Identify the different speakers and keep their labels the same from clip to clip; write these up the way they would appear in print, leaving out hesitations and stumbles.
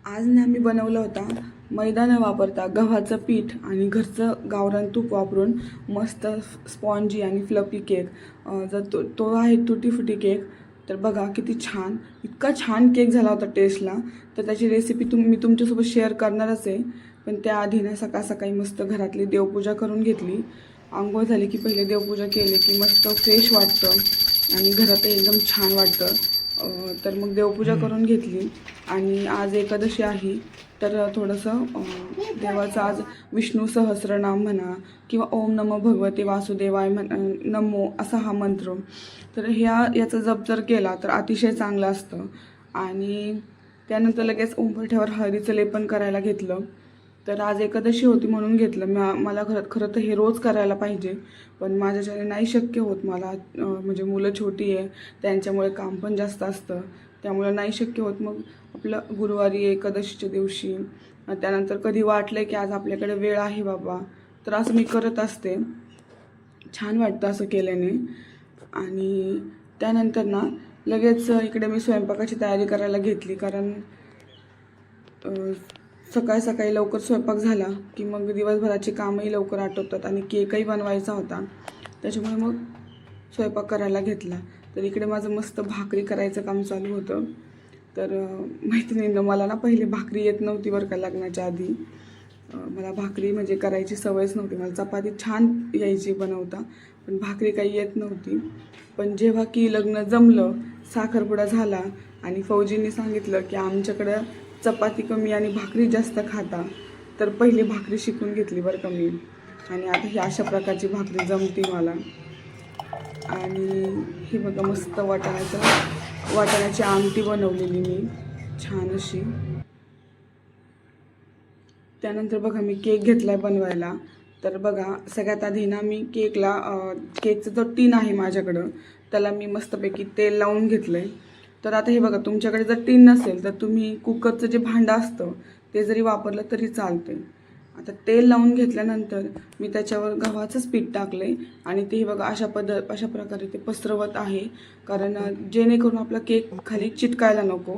Speaker 1: आज ना मी बनवला होता मैदा न वापरता गव्हाचं पीठ आणि घरचं गावरान तूप वापरून मस्त स्पॉन्जी आणि फ्लफी केक. जर तो आहे तुटी फुटी केक. तर बघा किती छान, इतका छान केक झाला होता टेस्टला. तर त्याची रेसिपी मी तुमच्यासोबत शेअर करणारच आहे. पण त्याआधी ना सकाळ सकाळी मस्त घरातली देवपूजा करून घेतली. आंघोळ झाली की पहिले देवपूजा केली की मस्त फ्रेश वाटतं आणि घरातही एकदम छान वाटतं. तर मग देवपूजा करून घेतली आणि आज एकादशी आहे. तर थोडंसं देवाचं आज विष्णू सहस्रनाम म्हणा किंवा ओम नमो भगवते वासुदेवाय नमो असा हा मंत्र. तर याचा जप जर केला तर अतिशय चांगलं असतं. आणि त्यानंतर लगेच उंबरठ्यावर हळदीचं लेपन करायला घेतलं. तर आज एकादशी होती म्हणून घेतलं. मला खरं तर हे रोज करायला पाहिजे, पण माझ्याच्याने नाही शक्य होत. मला म्हणजे मुलं छोटी आहे, त्यांच्यामुळे काम पण जास्त असतं, त्यामुळे नाही शक्य होत. मग आपलं गुरुवारी एकादशीच्या दिवशी त्यानंतर कधी वाटलं की आज आपल्याकडे वेळ आहे बाबा, तर असं मी करत असते. छान वाटतं असं केल्याने. आणि त्यानंतर ना लगेच इकडे मी स्वयंपाकाची तयारी करायला घेतली, कारण सकाळी सकाळी लवकर स्वयंपाक झाला की मग दिवसभराची कामही लवकर आटोपतात आणि केकही बनवायचा होता, त्याच्यामुळे मग स्वयंपाक करायला घेतला. तर इकडे माझं मस्त भाकरी करायचं काम चालू होतं. तर मैत्रिणींना मला ना पहिले भाकरी येत नव्हती बरं का, लग्नाच्या आधी. मला भाकरी म्हणजे करायची सवयच नव्हती. मला चपाती छान यायची बनवता, पण भाकरी काही येत नव्हती. पण जेव्हा की लग्न जमलं, साखरपुडा झाला आणि फौजींनी सांगितलं की आमच्याकडं चपाती कमी आणि भाकरी जास्त खाता, तर पहिली भाकरी शिकून घेतली बरं का मी. आणि आता ही अशा प्रकारची भाकरी जमती मला. आणि ही बघा मस्त वाटाण्याची आमटी बनवलेली मी छान अशी. त्यानंतर बघा मी केक घेतला आहे बनवायला. तर बघा सगळ्यात आधी ना मी केकचा जो टीन आहे माझ्याकडं, त्याला मी मस्तपैकी तेल लावून घेतलं आहे. तर आता हे बघा, तुमच्याकडे जर टीन नसेल तर तुम्ही कुकरचं जे भांडं असतं ते जरी वापरलं तरी चालते. आता तेल लावून घेतल्यानंतर मी त्याच्यावर गव्हाचंच पीठ टाकलं आहे आणि ते बघा अशा प्रकारे ते पसरवत आहे, कारण जेणेकरून आपला केक खाली चिटकायला नको.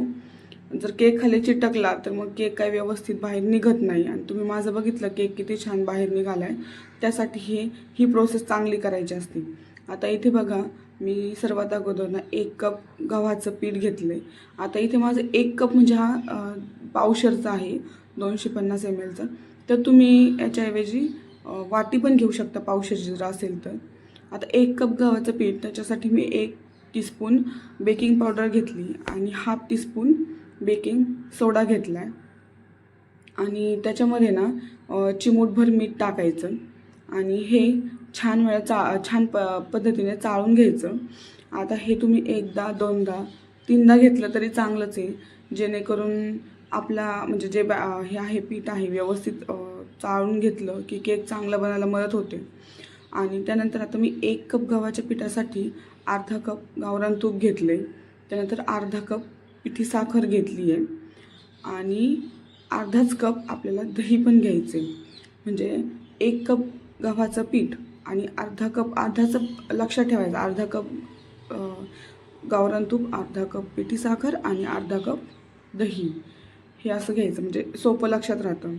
Speaker 1: जर केक खाली चिटकला तर मग केक काही व्यवस्थित बाहेर निघत नाही. आणि तुम्ही माझं बघितलं केक किती छान बाहेर निघाला आहे. त्यासाठी ही प्रोसेस चांगली करायची असते. आता इथे बघा मी सर्वात अगोदर ना 1 कप गव्हाचं पीठ घेतलं आहे. आता इथे माझं 1 कप म्हणजे हा पावशेरचा आहे, 250 ml. तर तुम्ही याच्याऐवजी वाटी पण घेऊ शकता पावशेरची जर असेल तर. आता 1 कप गव्हाचं पीठ, त्याच्यासाठी मी 1 टीस्पून बेकिंग पावडर घेतली आणि हाफ टीस्पून बेकिंग सोडा घेतला आहे. आणि त्याच्यामध्ये ना चिमूटभर मीठ टाकायचं आणि हे छान छान पद्धतीने चाळून घ्यायचं. आता हे तुम्ही एकदा दोनदा तीनदा घेतलं तरी चांगलंच आहे, जेणेकरून आपला म्हणजे हे आहे पीठ आहे व्यवस्थित चाळून घेतलं की केक चांगला बनायला मदत होते. आणि त्यानंतर आता मी 1 कप गव्हाच्या पिठासाठी अर्धा कप गावरान तूप घेतले. त्यानंतर अर्धा कप पिठी साखर घेतली आहे आणि अर्धाच कप आपल्याला दही पण घ्यायचे. म्हणजे 1 कप गव्हाचं पीठ आणि अर्धाच लक्षात ठेवायचं, अर्धा कप गावरान तूप, अर्धा कप पिठी साखर आणि अर्धा कप दही. हे असं घ्यायचं म्हणजे सोपं लक्षात राहतं.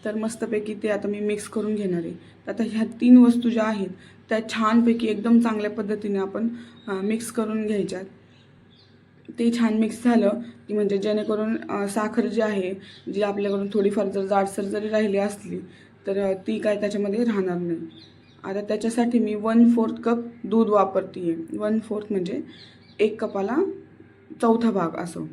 Speaker 1: तर मस्तपैकी ते आता मी मिक्स करून घेणार आहे. आता ह्या 3 वस्तू ज्या आहेत त्या छानपैकी एकदम चांगल्या पद्धतीने आपण मिक्स करून घ्यायच्यात. ते छान मिक्स झालं की म्हणजे जेणेकरून साखर जी आहे, जी आपल्याकडून थोडीफार जर जाडसर जरी राहिली असली तर ती काय त्याच्यामध्ये राहणार नाही. आता त्याच्यासाठी मी 1/4 कप दूध वापरते आहे. 1/4 म्हणजे 1 कपाला चौथा भाग असं.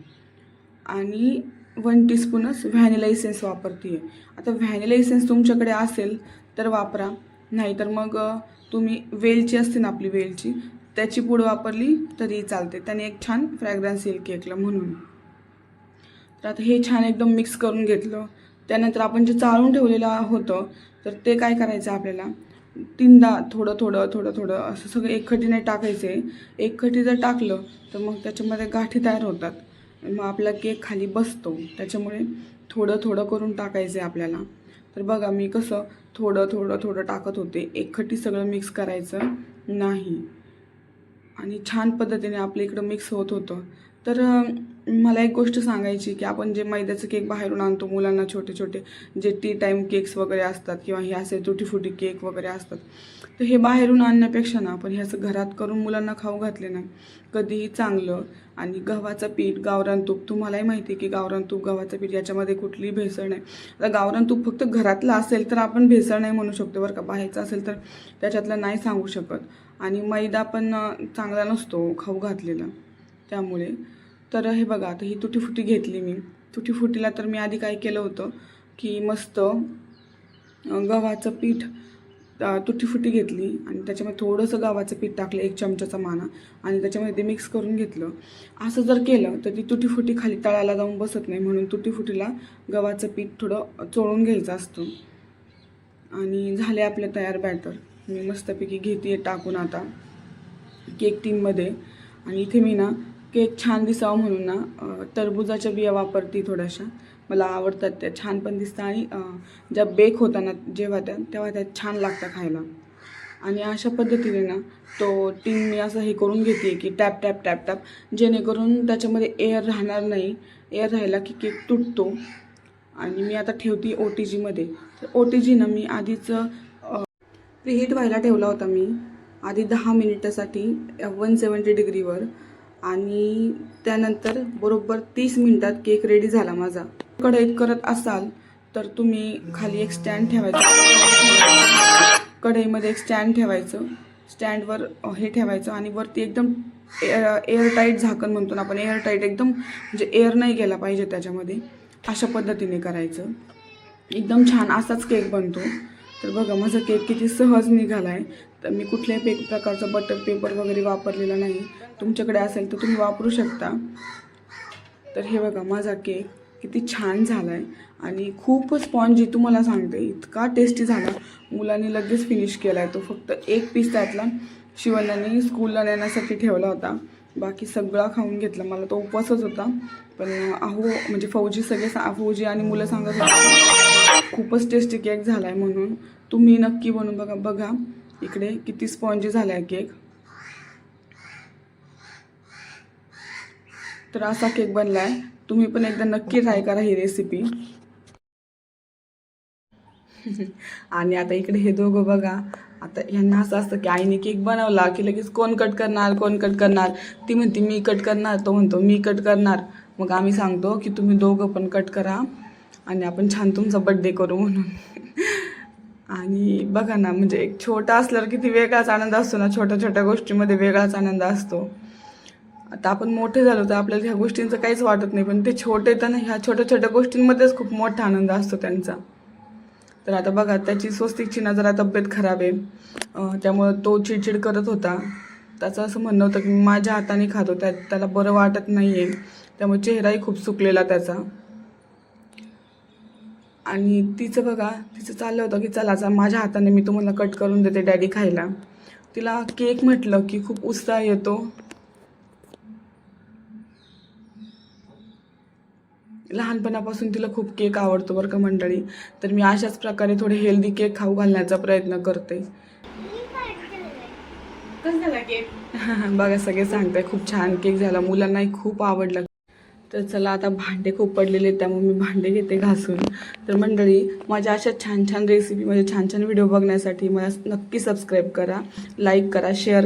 Speaker 1: आणि 1 टीस्पूनच व्हॅनिला इसेन्स वापरते आहे. आता व्हॅनिला इसेन्स तुमच्याकडे असेल तर वापरा, नाहीतर मग तुम्ही वेलची असते ना आपली वेलची, त्याची पूड वापरली तरी चालते. त्याने एक छान फ्रॅग्रन्स येईल केकला म्हणून. तर आता हे छान एकदम मिक्स करून घेतलं. त्यानंतर आपण जे चाळून ठेवलेलं होतं तर ते काय करायचं आपल्याला, तीनदा थोडं थोडं थोडं थोडं असं सगळं एकखटी नाही टाकायचं आहे. एकखटी जर टाकलं तर मग त्याच्यामध्ये गाठी तयार होतात, मग आपला केक खाली बसतो. त्याच्यामुळे थोडं थोडं करून टाकायचं आहे आपल्याला. तर बघा मी कसं थोडं थोडं थोडं टाकत होते, एकखटी सगळं मिक्स करायचं नाही. आणि छान पद्धतीने आपल्या इकडं मिक्स होत होतं. तर मला एक गोष्ट सांगायची की आपण जे मैद्याचं केक बाहेरून आणतो मुलांना, छोटे छोटे जे टी टाईम केक्स वगैरे असतात किंवा हे असे तुटी फुटी केक वगैरे असतात, तर हे बाहेरून आणण्यापेक्षा ना आपण हे असं घरात करून मुलांना खाऊ घातले ना कधीही चांगलं. आणि गव्हाचं पीठ, गावरान तूप, तुम्हालाही माहिती आहे की गावरान तूप, गव्हाचं पीठ याच्यामध्ये कुठलीही भेसळ नाही. आता गावरान तूप फक्त घरातलं असेल तर आपण भेसळ नाही म्हणू शकतो बरं का, बाहेरचं असेल तर त्याच्यातलं नाही सांगू शकत. आणि मैदा पण चांगला नसतो खाऊ घातलेला, त्यामुळे. तर हे बघा, आता ही तुटी फुटी घेतली मी. तुटी फुटीला तर मी आधी काय केलं होतं की मस्त गव्हाचं पीठ, तुटी फुटी घेतली आणि त्याच्यामध्ये थोडंसं गव्हाचं पीठ टाकलं, 1 चमचाचा माना, आणि त्याच्यामध्ये ते मिक्स करून घेतलं. असं जर केलं तर ती तुटी फुटी खाली तळाला जाऊन बसत नाही, म्हणून तुटी फुटीला गव्हाचं पीठ थोडं चोळून घ्यायचं असतं. आणि झाले आपले तयार बॅटर. मी मस्तपैकी घेते टाकून आता केक टीनमध्ये. आणि इथे मी ना केक छान दिसावं म्हणून ना टरबुजाच्या बिया वापरते थोड्याशा, मला आवडतात त्या, छान पण दिसतात आणि ज्या बेक होताना जेव्हा तेव्हा त्या छान लागतं खायला. आणि अशा पद्धतीने ना तो टीन मी असं हे करून घेते की टॅप टॅप टॅप टॅप, जेणेकरून त्याच्यामध्ये एअर राहणार नाही. एअर राहिला की केक तुटतो. आणि मी आता ठेवते OTGमध्ये. तर OTG ना मी आधीच प्रीहीट व्हायला ठेवला होता मी आधी 10 मिनिटासाठी 170 डिग्रीवर. आणि त्यानंतर बरोबर 30 मिनिटात केक रेडी झाला माझा. कढईत करत असाल तर तुम्ही खाली एक स्टँड ठेवायचं, कढईमध्ये एक स्टँड ठेवायचं, स्टँडवर हे ठेवायचं आणि वरती एकदम एअरटाईट झाकण म्हणतो ना आपण, एअरटाईट एकदम, म्हणजे एअर नाही गेला पाहिजे त्याच्यामध्ये, अशा पद्धतीने करायचं. एकदम छान असाच केक बनतो. तर बघा माझा केक किती सहज निघाला आहे. तर मी कुठल्याही प्रकारचा बटर पेपर वगैरे वापरलेला नाही. तुमच्याकडे असेल तर तुम्ही वापरू शकता. तर हे बघा माझा केक किती छान झाला आहे आणि खूप स्पॉन्जी, तुम्हाला सांगते इतका टेस्टी झाला. मुलांनी लगेच फिनिश केला आहे तो. फक्त एक पीस त्यातला शिवण्याने स्कूलला नेण्यासाठी ठेवला होता, बाकी सगळा खाऊन घेतला. मला तो उपवासच होता, पण म्हणजे फौजी आणि मुलं सांगत होते खूपच टेस्टी केक झाला आहे म्हणून. तुम्ही नक्की बनवून बघा. बघा इकडे किती स्पॉन्जी झाला आहे केक. तर असा केक बनला आहे. तुम्ही पण एकदा नक्की ट्राय करा ही रेसिपी. आणि आता इकडे हे दोघं बघा, आता यांना असं असतं की आईने केक बनवला की लगेच कोण कट करणार. ती म्हणते मी कट करणार, तो म्हणतो मी कट करणार. मग आम्ही सांगतो की तुम्ही दोघं पण कट करा आणि आपण छान तुमचा बड्डे करू म्हणून. आणि बघा ना, म्हणजे एक छोटा असल्यावर किती वेगळाच आनंद असतो ना, छोट्या छोट्या गोष्टींमध्ये वेगळाच आनंद असतो. आता आपण मोठे झालो तर आपल्याला ह्या गोष्टींचं काहीच वाटत नाही, पण ते छोटे तर ना ह्या छोट्या छोट्या गोष्टींमध्येच खूप मोठा आनंद असतो त्यांचा. तर आता बघा त्याची स्वस्तिकची ना जरा तब्येत खराब आहे, त्यामुळं तो चिडचिड करत होता. त्याचं असं म्हणणं होतं की माझ्या हाताने खातो, त्याला बरं वाटत नाही आहे, त्यामुळे चेहराही खूप सुकलेला त्याचा. आणि तिचं चाललं होतं की चला माझ्या हाताने मी तुम्हाला कट करून देते डॅडी खायला. तिला केक म्हटलं की खूप उत्साह येतो. लहानपणापासून तिला खूप केक आवडतो बरं का मंडळी. तर मी अशाच प्रकारे थोडे हेल्दी केक खाऊ घालण्याचा प्रयत्न करते. बघा सगळे सांगताय खूप छान केक झाला, मुलांनाही खूप आवडला. तर चला आता भांडे खूप पडलेले त्यामुळे मी भांडे घेते घासून. तर मंडळी माझ्या अशा छान छान रेसिपी, म्हणजे छान छान व्हिडिओ बघण्यासाठी मला नक्की सबस्क्राईब करा, लाईक करा, शेअर